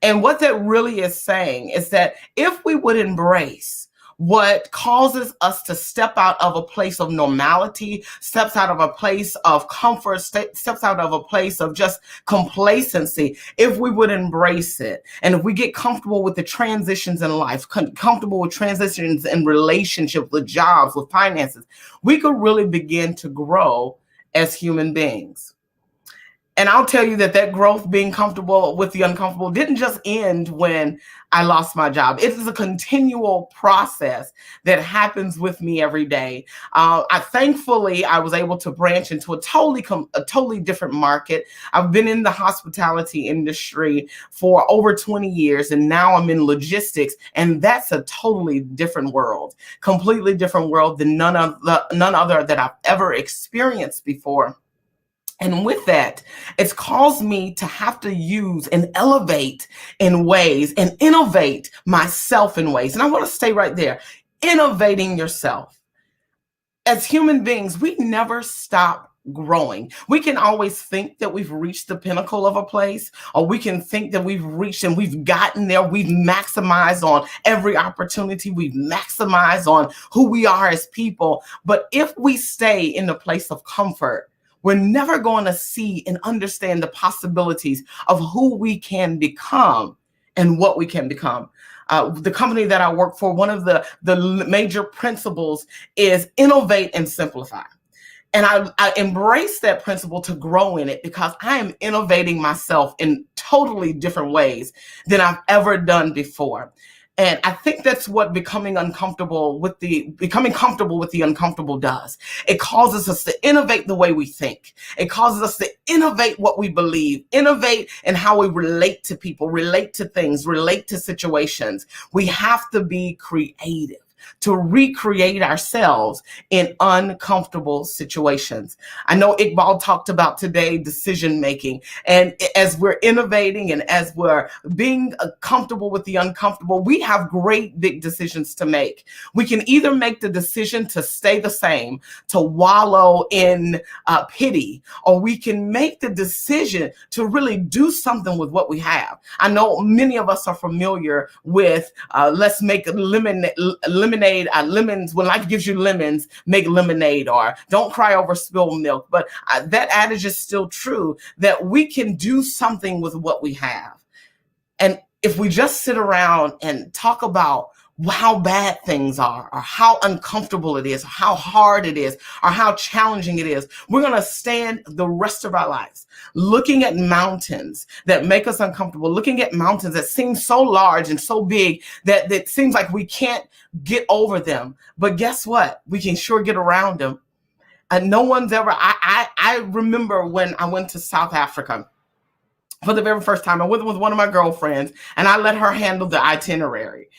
Speaker 6: And what that really is saying is that if we would embrace what causes us to step out of a place of normality, steps out of a place of comfort, steps out of a place of just complacency, if we would embrace it, and if we get comfortable with the transitions in life, comfortable with transitions in relationships, with jobs, with finances, we could really begin to grow as human beings. And I'll tell you that growth, being comfortable with the uncomfortable, didn't just end when I lost my job. It is a continual process that happens with me every day. Thankfully, I was able to branch into a totally different market. I've been in the hospitality industry for over 20 years, and now I'm in logistics, and that's a totally different world, completely different world than none other that I've ever experienced before. And with that, it's caused me to have to use and elevate in ways and innovate myself in ways. And I want to stay right there, innovating yourself. As human beings, we never stop growing. We can always think that we've reached the pinnacle of a place, or we can think that we've reached and we've gotten there. We've maximized on every opportunity. We've maximized on who we are as people. But if we stay in the place of comfort, we're never going to see and understand the possibilities of who we can become and what we can become. The company that I work for, one of the major principles is innovate and simplify. And I embrace that principle to grow in it because I am innovating myself in totally different ways than I've ever done before. And I think that's what becoming comfortable with the uncomfortable does. It causes us to innovate the way we think. It causes us to innovate what we believe, innovate in how we relate to people, relate to things, relate to situations. We have to be creative to recreate ourselves in uncomfortable situations. I know Iqbal talked about today decision making, and as we're innovating and as we're being comfortable with the uncomfortable, we have great big decisions to make. We can either make the decision to stay the same, to wallow in pity, or we can make the decision to really do something with what we have. I know many of us are familiar with let's make lemonade, lemons. When life gives you lemons, make lemonade, or don't cry over spilled milk. But that adage is still true, that we can do something with what we have. And if we just sit around and talk about how bad things are, or how uncomfortable it is, or how hard it is, or how challenging it is, we're going to stand the rest of our lives looking at mountains that make us uncomfortable, looking at mountains that seem so large and so big that it seems like we can't get over them. But guess what? We can sure get around them. And no one's ever, I remember when I went to South Africa for the very first time. I went with one of my girlfriends, and I let her handle the itinerary.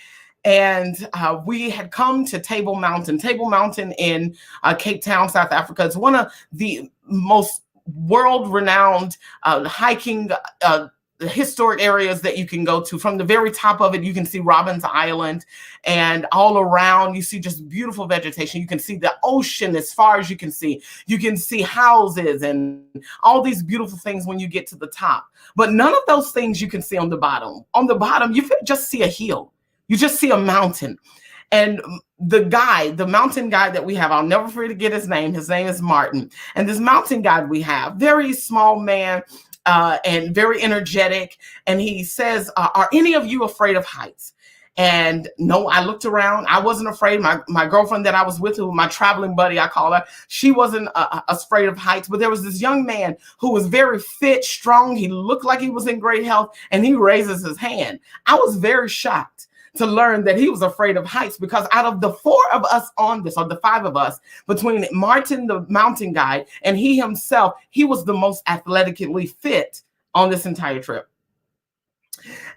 Speaker 6: And we had come to Table Mountain. Table Mountain in Cape Town, South Africa. It's one of the most world-renowned hiking historic areas that you can go to. From the very top of it, you can see Robben's Island, and all around you see just beautiful vegetation. You can see the ocean as far as you can see. You can see houses and all these beautiful things when you get to the top. But none of those things you can see on the bottom. On the bottom, you just see a hill. You just see a mountain. And the mountain guide that we have, I'll never forget his name. His name is Martin. And this mountain guide we have, very small man and very energetic. And he says, are any of you afraid of heights? And no, I looked around. I wasn't afraid. My girlfriend that I was with, my traveling buddy, I call her, she wasn't afraid of heights. But there was this young man who was very fit, strong. He looked like he was in great health, and he raises his hand. I was very shocked to learn that he was afraid of heights, because out of the four of us on this, or the five of us, between Martin, the mountain guide, and he himself, he was the most athletically fit on this entire trip.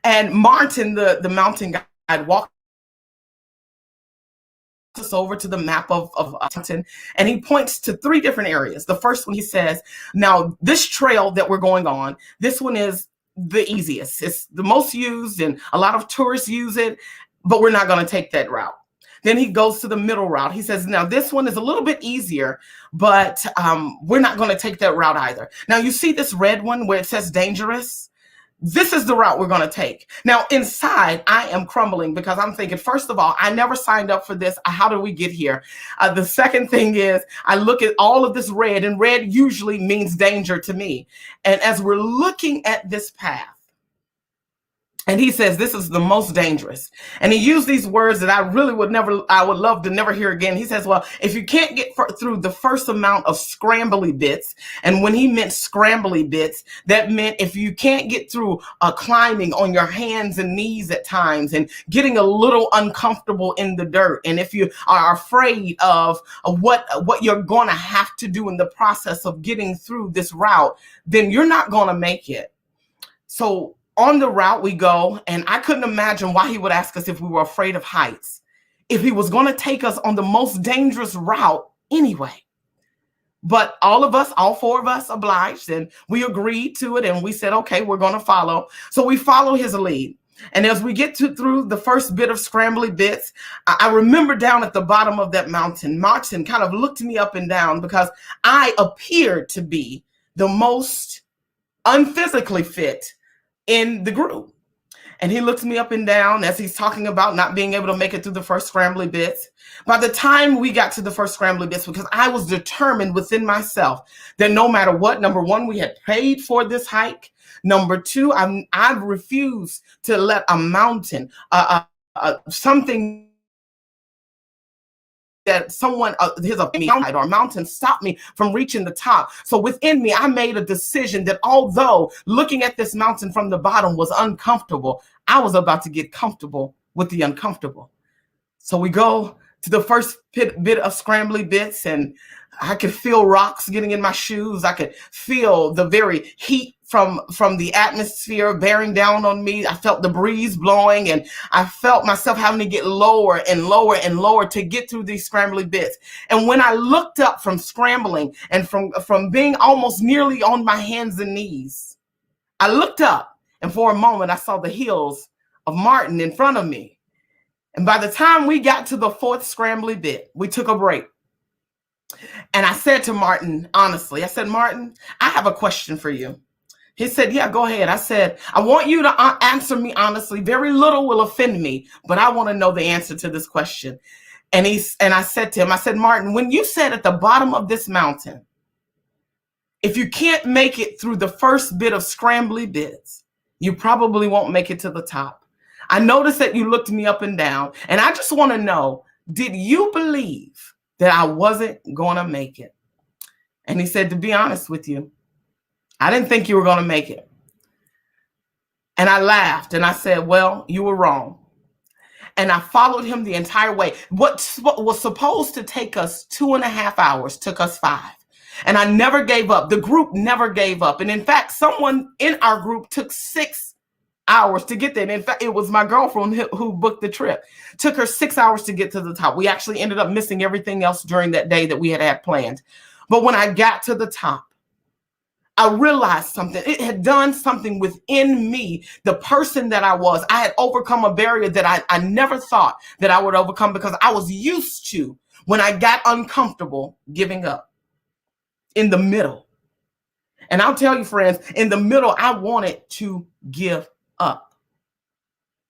Speaker 6: And Martin, the mountain guide, walked us over to the map of mountain, and he points to three different areas. The first one, he says, now this trail that we're going on, this one is the easiest. It's the most used, and a lot of tourists use it, but we're not going to take that route. Then he goes to the middle route. He says, now this one is a little bit easier, but we're not going to take that route either. Now you see this red one where it says dangerous? This is the route we're going to take. Now inside, I am crumbling, because I'm thinking, first of all, I never signed up for this. How did we get here? The second thing is, I look at all of this red, and red usually means danger to me. And as we're looking at this path, And he says, this is the most dangerous. And he used these words that I would love to never hear again. He says, well, if you can't get through the first amount of scrambly bits, and when he meant scrambly bits, that meant if you can't get through climbing on your hands and knees at times and getting a little uncomfortable in the dirt, and if you are afraid of what you're going to have to do in the process of getting through this route, then you're not going to make it. So on the route we go, and I couldn't imagine why he would ask us if we were afraid of heights, if he was going to take us on the most dangerous route anyway. But all 4 of us obliged, and we agreed to it, and we said, okay, we're going to follow. So we follow his lead. And as we get through the first bit of scrambly bits, I remember down at the bottom of that mountain, Martin kind of looked me up and down because I appeared to be the most unphysically fit in the group. And he looks me up and down as he's talking about not being able to make it through the first scrambly bits. By the time we got to the first scrambly bits, because I was determined within myself that no matter what, number one, we had paid for this hike. Number two, I refused to let a mountain, something that someone, his opinion or mountain stopped me from reaching the top. So within me, I made a decision that although looking at this mountain from the bottom was uncomfortable, I was about to get comfortable with the uncomfortable. So we go to the first bit of scrambly bits, and I could feel rocks getting in my shoes. I could feel the very heat from the atmosphere bearing down on me. I felt the breeze blowing, and I felt myself having to get lower and lower and lower to get through these scrambly bits. And when I looked up from scrambling and from being almost nearly on my hands and knees, I looked up, and for a moment I saw the heels of Martin in front of me. And by the time we got to the 4th scrambly bit, we took a break. And I said to Martin, honestly, I said, Martin, I have a question for you. He said, yeah, go ahead. I said, I want you to answer me honestly. Very little will offend me, but I want to know the answer to this question. And I said to him, I said, Martin, when you said at the bottom of this mountain, if you can't make it through the first bit of scrambly bits, you probably won't make it to the top. I noticed that you looked me up and down, and I just want to know, did you believe that I wasn't going to make it? And he said, to be honest with you, I didn't think you were going to make it. And I laughed and I said, well, you were wrong. And I followed him the entire way. What was supposed to take us 2.5 hours took us 5. And I never gave up. The group never gave up. And in fact, someone in our group took 6 hours to get there. And in fact, it was my girlfriend who booked the trip. It took her 6 hours to get to the top. We actually ended up missing everything else during that day that we had planned. But when I got to the top, I realized something. It had done something within me, the person that I was. I had overcome a barrier that I never thought that I would overcome, because I was used to, when I got uncomfortable, giving up in the middle. And I'll tell you, friends, in the middle, I wanted to give up.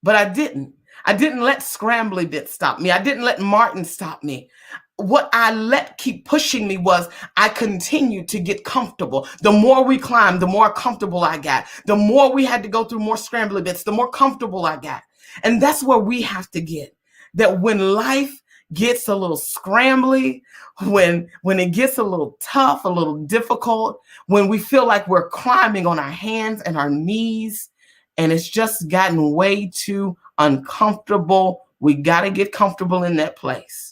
Speaker 6: But I didn't. I didn't let scrambly bits stop me. I didn't let Martin stop me. What I let keep pushing me was I continued to get comfortable. The more we climbed, the more comfortable I got. The more we had to go through more scrambly bits, the more comfortable I got. And that's where we have to get. That when life gets a little scrambly, when it gets a little tough, a little difficult, when we feel like we're climbing on our hands and our knees, and it's just gotten way too uncomfortable, we got to get comfortable in that place.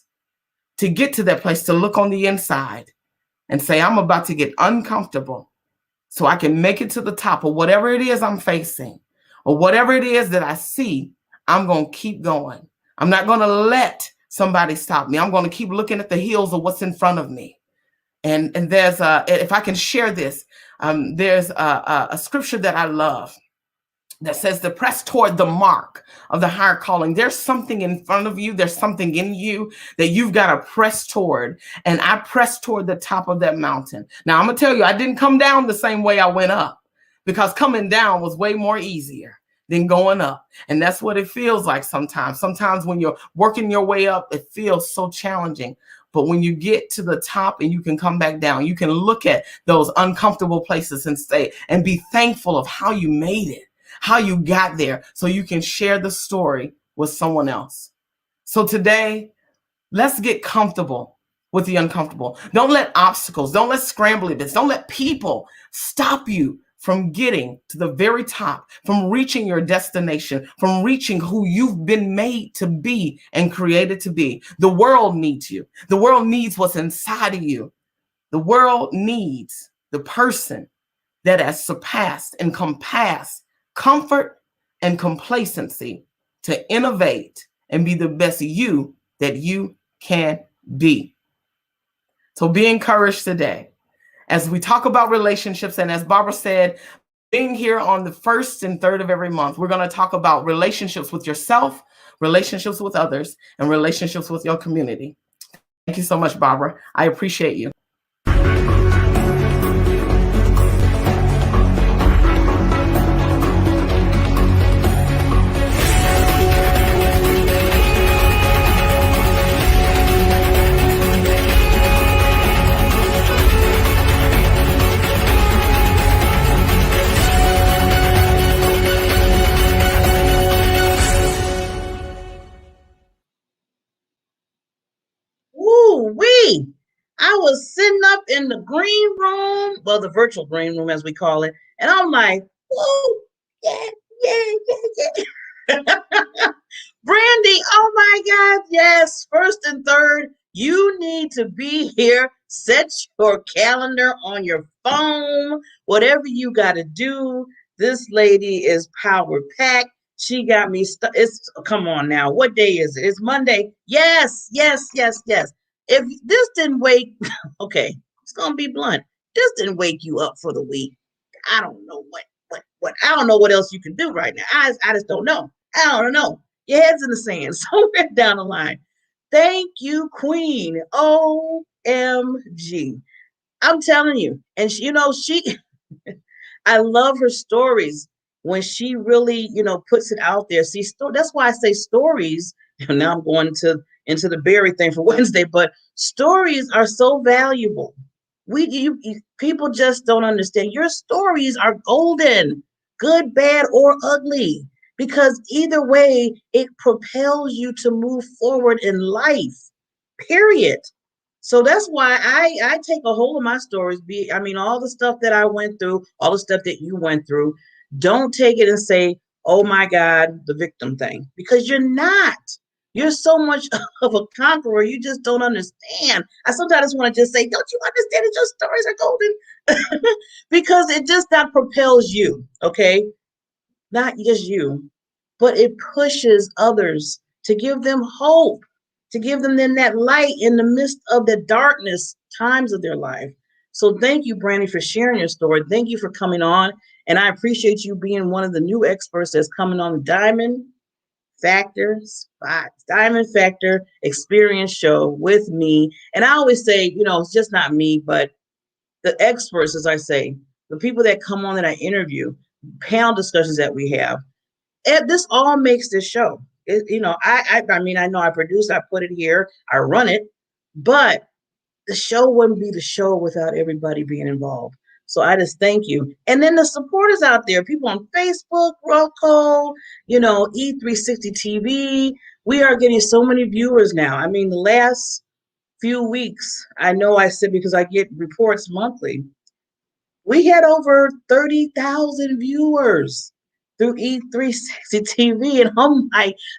Speaker 6: To get to that place, to look on the inside and say, I'm about to get uncomfortable so I can make it to the top of whatever it is I'm facing or whatever it is that I see. I'm going to keep going. I'm not going to let somebody stop me. I'm going to keep looking at the heels of what's in front of me. And there's if I can share this, there's a scripture that I love that says to press toward the mark of the higher calling. There's something in front of you. There's something in you that you've got to press toward. And I pressed toward the top of that mountain. Now, I'm going to tell you, I didn't come down the same way I went up, because coming down was way more easier than going up. And that's what it feels like sometimes. Sometimes when you're working your way up, it feels so challenging. But when you get to the top and you can come back down, you can look at those uncomfortable places and say, and be thankful of how you made it. how you got there, so you can share the story with someone else. So today, let's get comfortable with the uncomfortable. Don't let obstacles, don't let scrambly bits, don't let people stop you from getting to the very top, from reaching your destination, from reaching who you've been made to be and created to be. The world needs you. The world needs what's inside of you. The world needs the person that has surpassed and compassed comfort and complacency to innovate and be the best you that you can be. So be encouraged today as we talk about relationships. And as Barbara said, being here on the 1st and 3rd of every month, we're going to talk about relationships with yourself, relationships with others, and relationships with your community. Thank you so much, Barbara. I appreciate you.
Speaker 5: Ooh-wee. I was sitting up in the green room, well, the virtual green room as we call it, and I'm like, woo, yeah, yeah, yeah, yeah. Brandi, oh my God, yes, 1st and 3rd, you need to be here. Set your calendar on your phone, whatever you got to do. This lady is power packed. She got me it's come on now. What day is it? It's Monday. Yes, yes, yes, yes. If this didn't wake, okay, it's gonna be blunt. This didn't wake you up for the week. I don't know what I don't know what else you can do right now. I just don't know. I don't know. Your head's in the sand somewhere down the line. Thank you, Queen. OMG. I'm telling you. And she, she I love her stories when she really, puts it out there. See, that's why I say stories. And now I'm going into the berry thing for Wednesday, but stories are so valuable. People just don't understand. Your stories are golden, good, bad, or ugly, because either way, it propels you to move forward in life. Period. So that's why I take a hold of my stories. All the stuff that I went through, all the stuff that you went through. Don't take it and say, oh my God, the victim thing, because you're not. You're so much of a conqueror. You just don't understand. I sometimes want to just say, don't you understand that your stories are golden? Because it just that propels you, okay? Not just you, but it pushes others to give them hope, to give them then that light in the midst of the darkness times of their life. So thank you, Brandi, for sharing your story. Thank you for coming on. And I appreciate you being one of the new experts that's coming on the Diamond Factor Experience Show with me. And I always say, it's just not me, but the experts, as I say, the people that come on that I interview, panel discussions that we have. And this all makes this show. I know I produce, I put it here, I run it, but the show wouldn't be the show without everybody being involved. So I just thank you. And then the supporters out there, people on Facebook, Roku, E360 TV. We are getting so many viewers now. The last few weeks, I know I said because I get reports monthly, we had over 30,000 viewers through E360 TV. And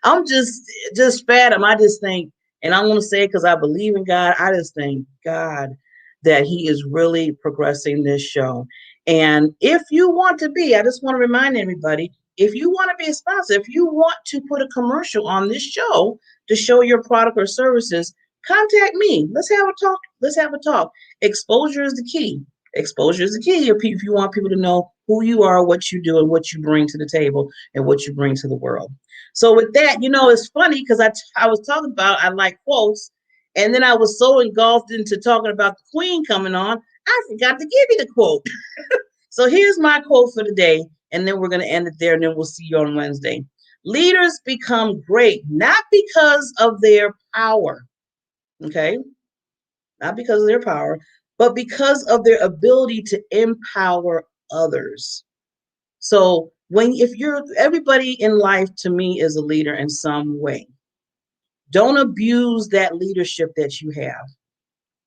Speaker 5: I'm just fathom. I just think, and I want to say it because I believe in God, I just thank God that He is really progressing this show. And if you want to be, I just want to remind everybody, if you want to be a sponsor, if you want to put a commercial on this show to show your product or services, contact me. Let's have a talk. Exposure is the key. Exposure is the key if you want people to know who you are, what you do, and what you bring to the table and what you bring to the world. So with that, it's funny because I was talking about I like quotes, and then I was so engulfed into talking about the Queen coming on, I forgot to give you the quote. So here's my quote for the day, and then we're going to end it there, and then we'll see you on Wednesday. Leaders become great not because of their power, okay? Not because of their power, but because of their ability to empower others. So if you're, everybody in life to me is a leader in some way. Don't abuse that leadership that you have.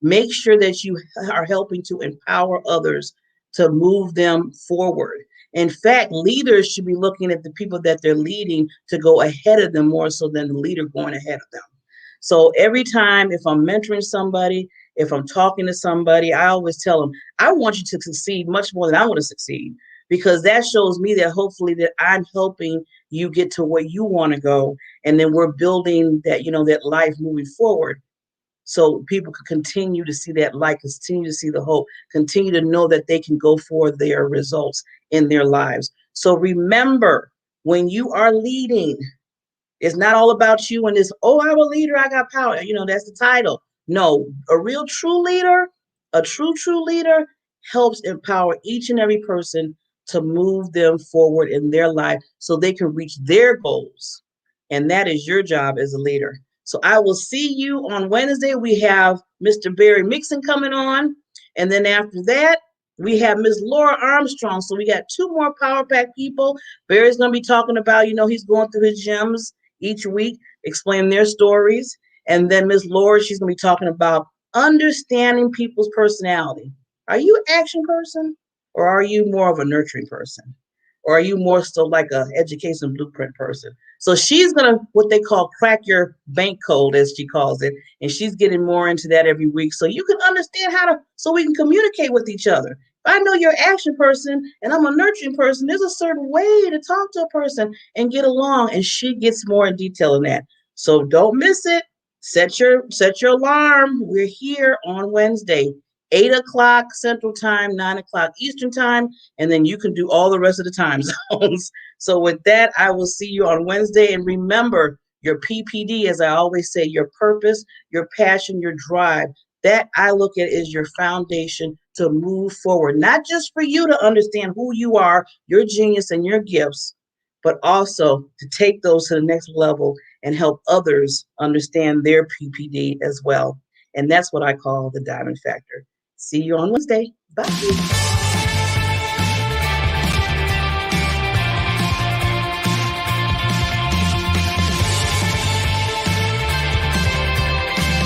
Speaker 5: Make sure that you are helping to empower others to move them forward. In fact, leaders should be looking at the people that they're leading to go ahead of them more so than the leader going ahead of them. So every time, if I'm mentoring somebody, if I'm talking to somebody, I always tell them, I want you to succeed much more than I want to succeed, because that shows me that hopefully that I'm helping you get to where you want to go. And then we're building that, that life moving forward. So people can continue to see that light, continue to see the hope, continue to know that they can go for their results in their lives. So remember, when you are leading, it's not all about you and this, oh, I'm a leader, I got power. That's the title. No, a real true leader, a true leader helps empower each and every person to move them forward in their life so they can reach their goals. And that is your job as a leader. So I will see you on Wednesday. We have Mr. Barry Mixon coming on. And then after that, we have Ms. Laura Armstrong. So we got 2 more Power Pack people. Barry's going to be talking about, he's going through his gems each week, explaining their stories. And then Ms. Laura, she's going to be talking about understanding people's personality. Are you an action person, or are you more of a nurturing person? Or are you more so like a education blueprint person? So she's going to, what they call, crack your bank code, as she calls it. And she's getting more into that every week. So you can understand so we can communicate with each other. If I know you're an action person and I'm a nurturing person, there's a certain way to talk to a person and get along. And she gets more in detail in that. So don't miss it. Set your alarm. We're here on Wednesday, 8 o'clock Central Time, 9 o'clock Eastern Time, and then you can do all the rest of the time zones. So with that, I will see you on Wednesday. And remember, your PPD, as I always say, your purpose, your passion, your drive, that I look at is your foundation to move forward, not just for you to understand who you are, your genius and your gifts, but also to take those to the next level and help others understand their PPD as well. And that's what I call the diamond factor. See you on Wednesday. Bye.